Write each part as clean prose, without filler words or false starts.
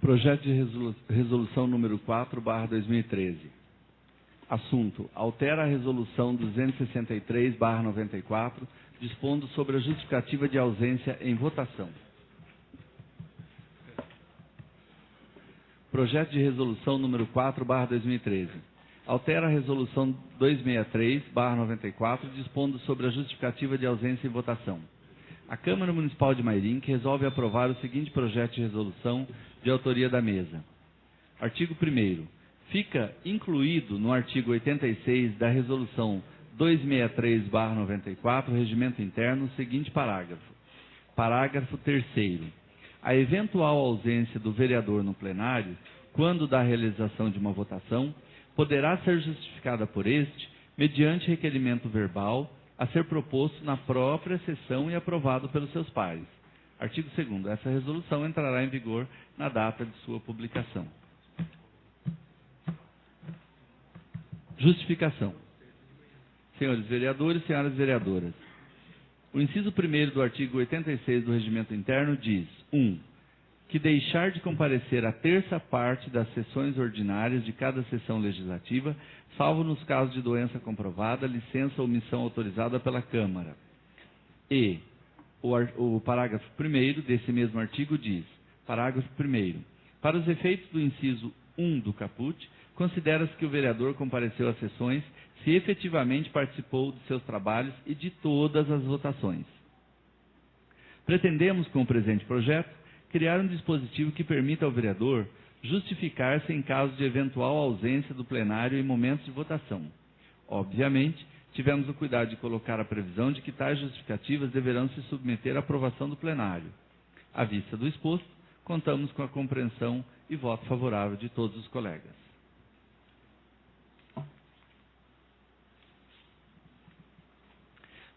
Projeto de resolução número 4/2013. Assunto: altera a resolução 263/94, dispondo sobre a justificativa de ausência em votação. Projeto de resolução número 4/2013. Altera a resolução 263/94, dispondo sobre a justificativa de ausência em votação. A Câmara Municipal de Mairinque resolve aprovar o seguinte projeto de resolução de autoria da mesa. Artigo 1º. Fica incluído no artigo 86 da resolução 263/94, Regimento Interno, o seguinte parágrafo. Parágrafo 3º. A eventual ausência do vereador no plenário, quando da realização de uma votação, poderá ser justificada por este, mediante requerimento verbal, a ser proposto na própria sessão e aprovado pelos seus pares. Artigo 2º. Essa resolução entrará em vigor na data de sua publicação. Justificação. Senhores vereadores, senhoras vereadoras, o inciso 1º do artigo 86 do Regimento Interno diz: 1. Que deixar de comparecer a terça parte das sessões ordinárias de cada sessão legislativa, salvo nos casos de doença comprovada, licença ou omissão autorizada pela Câmara. E o parágrafo 1º desse mesmo artigo diz: parágrafo 1º. Para os efeitos do inciso 1 do caput, considera-se que o vereador compareceu às sessões se efetivamente participou de seus trabalhos e de todas as votações. Pretendemos, com o presente projeto, criar um dispositivo que permita ao vereador justificar-se em caso de eventual ausência do plenário em momentos de votação. Obviamente, tivemos o cuidado de colocar a previsão de que tais justificativas deverão se submeter à aprovação do plenário. À vista do exposto, contamos com a compreensão e voto favorável de todos os colegas.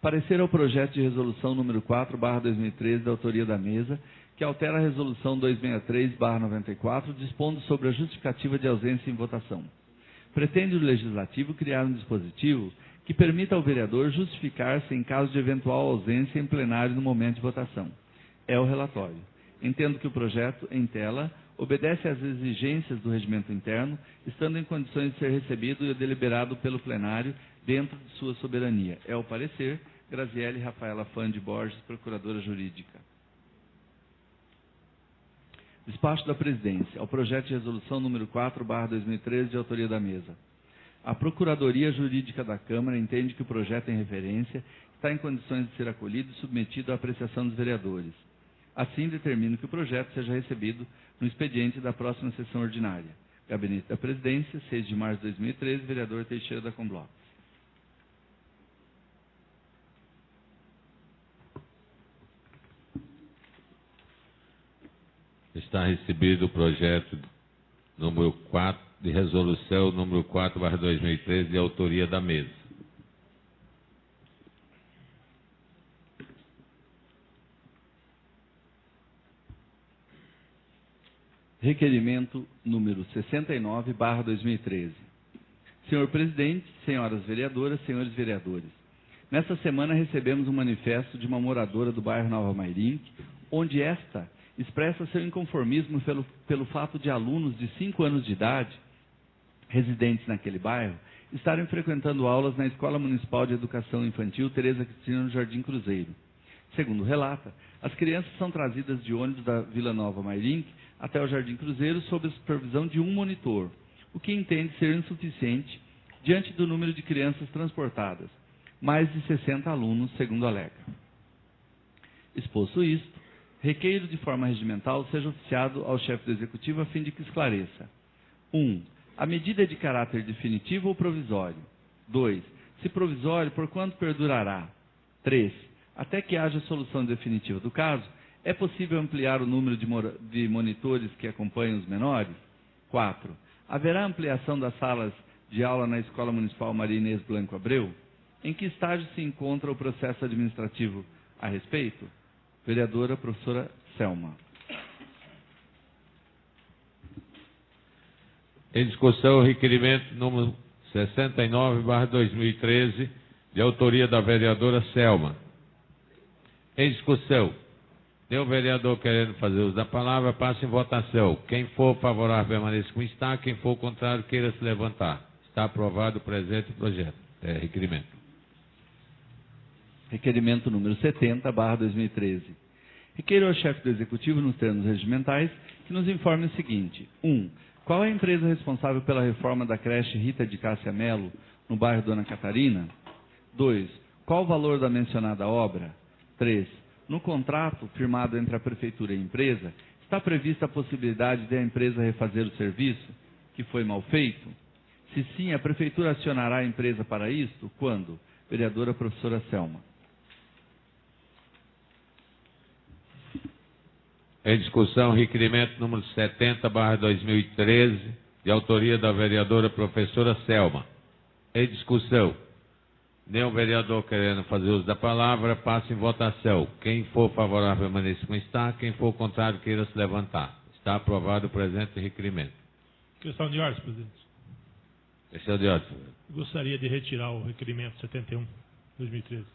Parecer ao projeto de resolução número 4/2013, da autoria da mesa, que altera a resolução 263/94, dispondo sobre a justificativa de ausência em votação. Pretende o Legislativo criar um dispositivo que permita ao vereador justificar-se em caso de eventual ausência em plenário no momento de votação. É o relatório. Entendo que o projeto, em tela, obedece às exigências do regimento interno, estando em condições de ser recebido e deliberado pelo plenário dentro de sua soberania. É o parecer. Graziele Rafaela Fandi Borges, Procuradora Jurídica. Despacho da Presidência. Ao projeto de resolução número 4/2013, de autoria da mesa. A Procuradoria Jurídica da Câmara entende que o projeto em referência está em condições de ser acolhido e submetido à apreciação dos vereadores. Assim, determino que o projeto seja recebido no expediente da próxima sessão ordinária. Gabinete da Presidência, 6 de março de 2013, vereador Teixeira da Comblox. Está recebido o projeto número 4, de resolução número 4/2013, de autoria da mesa. Requerimento número 69/2013. Senhor Presidente, senhoras vereadoras, senhores vereadores, nesta semana recebemos um manifesto de uma moradora do bairro Nova Mairinque, onde esta expressa seu inconformismo pelo fato de alunos de 5 anos de idade, residentes naquele bairro, estarem frequentando aulas na Escola Municipal de Educação Infantil Tereza Cristina, no Jardim Cruzeiro. Segundo relata, as crianças são trazidas de ônibus da Vila Nova Mairinque até o Jardim Cruzeiro sob a supervisão de um monitor, o que entende ser insuficiente diante do número de crianças transportadas, mais de 60 alunos, segundo alega. Exposto isto, requeiro de forma regimental seja oficiado ao chefe do Executivo a fim de que esclareça: 1. A medida é de caráter definitivo ou provisório? 2. Se provisório, por quanto perdurará? 3. Até que haja solução definitiva do caso, é possível ampliar o número de monitores que acompanham os menores? 4. Haverá ampliação das salas de aula na Escola Municipal Maria Inês Blanco Abreu? Em que estágio se encontra o processo administrativo a respeito? Vereadora professora Selma. Em discussão, o requerimento número 69/2013, de autoria da vereadora Selma. Em discussão, Tem um vereador querendo fazer uso da palavra, passe em votação. Quem for favorável, permaneça como está. Quem for contrário, queira se levantar. Está aprovado o presente projeto. Requerimento. Requerimento número 70/2013. Requeiro ao chefe do Executivo, nos termos regimentais, que nos informe o seguinte. 1. Qual é a empresa responsável pela reforma da creche Rita de Cássia Melo, no bairro Dona Catarina? 2. Qual o valor da mencionada obra? 3. No contrato firmado entre a Prefeitura e a empresa, está prevista a possibilidade de a empresa refazer o serviço, que foi mal feito? Se sim, a Prefeitura acionará a empresa para isto? Quando? Vereadora professora Selma. Em discussão, requerimento número 70/2013, de autoria da vereadora professora Selma. Em discussão. Nenhum vereador querendo fazer uso da palavra, passe em votação. Quem for favorável, permaneça como está. Quem for contrário, queira se levantar. Está aprovado o presente requerimento. Questão de ordem, presidente. Questão de ordem. Gostaria de retirar o requerimento 71/2013.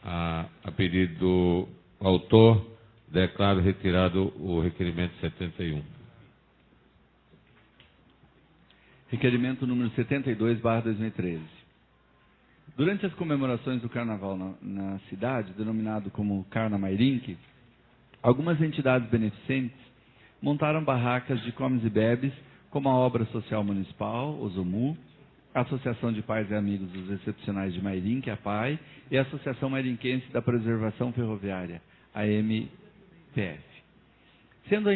A pedido do autor, declaro retirado o requerimento 71. Requerimento número 72/2013. Durante as comemorações do Carnaval na cidade, denominado como Carnamairink, algumas entidades beneficentes montaram barracas de comes e bebes, como a Obra Social Municipal, OSOMU, a Associação de Pais e Amigos dos Excepcionais de Mairink, a PAI, e a Associação Mairinquense da Preservação Ferroviária, a MPF. Sendo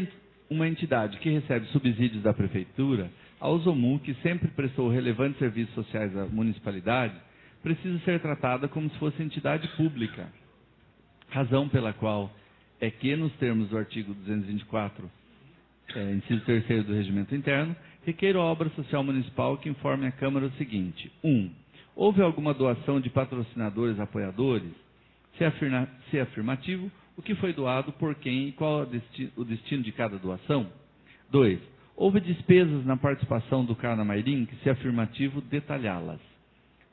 uma entidade que recebe subsídios da Prefeitura, a OSOMU, que sempre prestou relevantes serviços sociais à municipalidade, precisa ser tratada como se fosse entidade pública, razão pela qual é que, nos termos do artigo 224, inciso 3º do Regimento Interno, requeiro a Obra Social Municipal que informe a Câmara o seguinte. 1. Houve alguma doação de patrocinadores apoiadores? Se afirmativo, o que foi doado, por quem e qual o destino de cada doação? 2. Houve despesas na participação do Carnamairink? Se afirmativo, detalhá-las.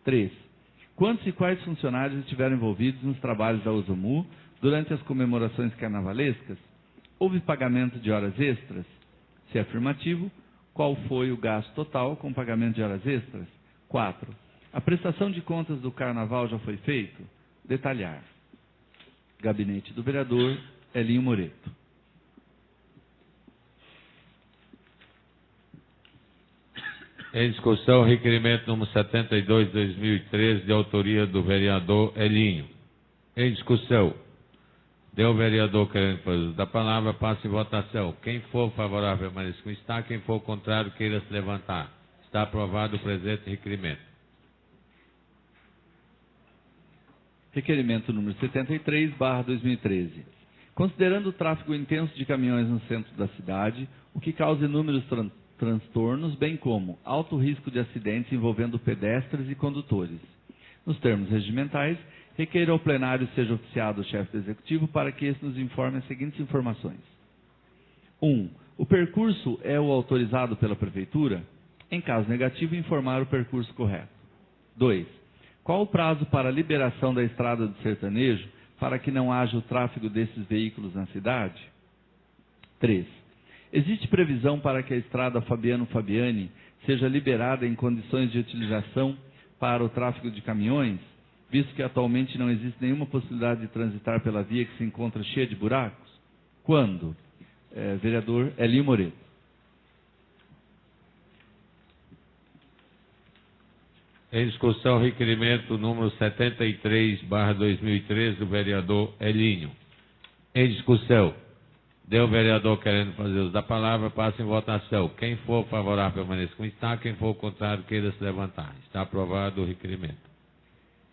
3. Quantos e quais funcionários estiveram envolvidos nos trabalhos da OSOMU durante as comemorações carnavalescas? Houve pagamento de horas extras? Se afirmativo, qual foi o gasto total com pagamento de horas extras? 4. A prestação de contas do Carnaval já foi feito? Detalhar. Gabinete do Vereador Elinho Moreto. Em discussão, requerimento número 72/2013, de autoria do vereador Elinho. Em discussão. Deu o vereador querendo fazer uso da palavra, passe em votação. Quem for favorável, permaneça como está. Quem for contrário, queira se levantar. Está aprovado o presente requerimento. Requerimento número 73/2013. Considerando o tráfego intenso de caminhões no centro da cidade, o que causa inúmeros transtornos, bem como alto risco de acidentes envolvendo pedestres e condutores. Nos termos regimentais, requeiro ao plenário seja oficiado o chefe do Executivo para que este nos informe as seguintes informações. 1. O percurso é o autorizado pela Prefeitura? Em caso negativo, informar o percurso correto. 2. Qual o prazo para a liberação da estrada do sertanejo para que não haja o tráfego desses veículos na cidade? 3. Existe previsão para que a estrada Fabiano Fabiani seja liberada em condições de utilização para o tráfego de caminhões, visto que atualmente não existe nenhuma possibilidade de transitar pela via que se encontra cheia de buracos? Quando? Vereador Elinho Moreto. Em discussão, requerimento número 73/2013, do vereador Elinho. Em discussão. Deu o vereador querendo fazer uso da palavra, passe em votação. Quem for favorável, permaneça como está. Quem for contrário, queira se levantar. Está aprovado o requerimento.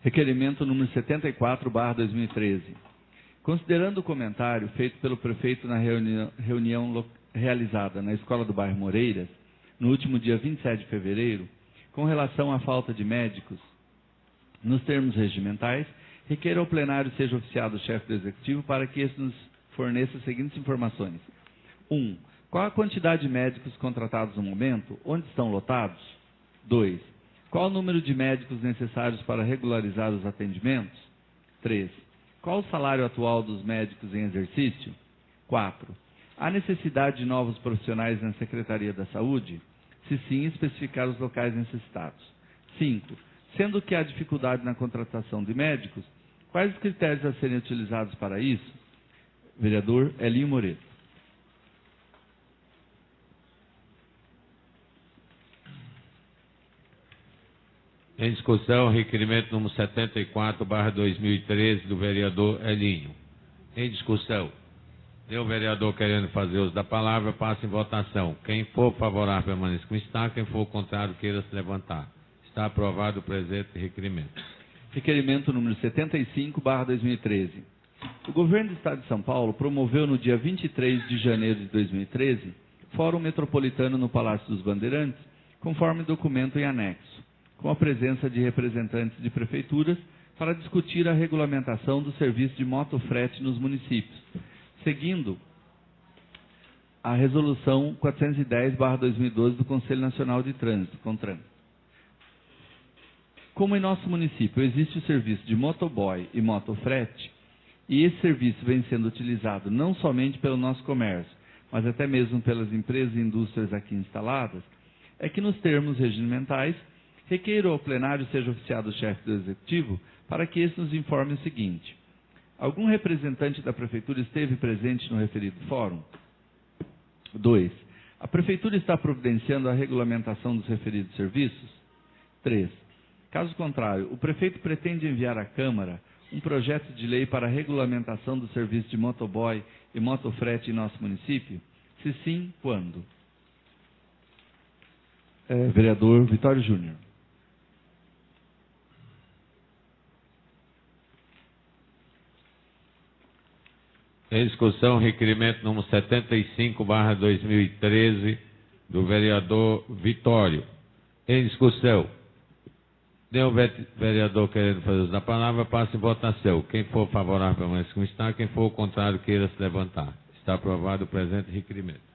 Requerimento número 74/2013. Considerando o comentário feito pelo prefeito na reunião realizada na Escola do Bairro Moreiras, no último dia 27 de fevereiro, com relação à falta de médicos, nos termos regimentais, requeiro ao plenário seja oficiado o chefe do Executivo para que este nos forneça as seguintes informações. 1. Qual a quantidade de médicos contratados no momento? Onde estão lotados? 2. Qual o número de médicos necessários para regularizar os atendimentos? 3. Qual o salário atual dos médicos em exercício? 4. Há necessidade de novos profissionais na Secretaria da Saúde? Se sim, especificar os locais necessitados. 5. Sendo que há dificuldade na contratação de médicos, quais os critérios a serem utilizados para isso? Vereador Elinho Moreto. Em discussão, requerimento número 74/2013 do vereador Elinho. Em discussão. Tem o vereador querendo fazer uso da palavra, passa em votação. Quem for favorável, permaneça como está. Quem for contrário, queira se levantar. Está aprovado o presente requerimento. Requerimento número 75/2013. O governo do Estado de São Paulo promoveu no dia 23 de janeiro de 2013 Fórum Metropolitano no Palácio dos Bandeirantes, conforme documento em anexo, com a presença de representantes de prefeituras para discutir a regulamentação do serviço de motofrete nos municípios, seguindo a Resolução 410/2012 do Conselho Nacional de Trânsito, CONTRAN. Como em nosso município existe o serviço de motoboy e motofrete, e esse serviço vem sendo utilizado não somente pelo nosso comércio, mas até mesmo pelas empresas e indústrias aqui instaladas, é que nos termos regimentais, requeiro ao plenário seja oficiado o chefe do Executivo para que esse nos informe o seguinte: algum representante da Prefeitura esteve presente no referido fórum? 2. A Prefeitura está providenciando a regulamentação dos referidos serviços? 3. Caso contrário, o prefeito pretende enviar à Câmara um projeto de lei para a regulamentação do serviço de motoboy e motofrete em nosso município? Se sim, quando? Vereador Vitório Júnior. Em discussão, requerimento número 75/2013 do vereador Vitório. Em discussão. Tem o vereador querendo fazer uso da palavra, passa em votação. Quem for favorável, permanece como está. Quem for contrário, queira se levantar. Está aprovado o presente requerimento.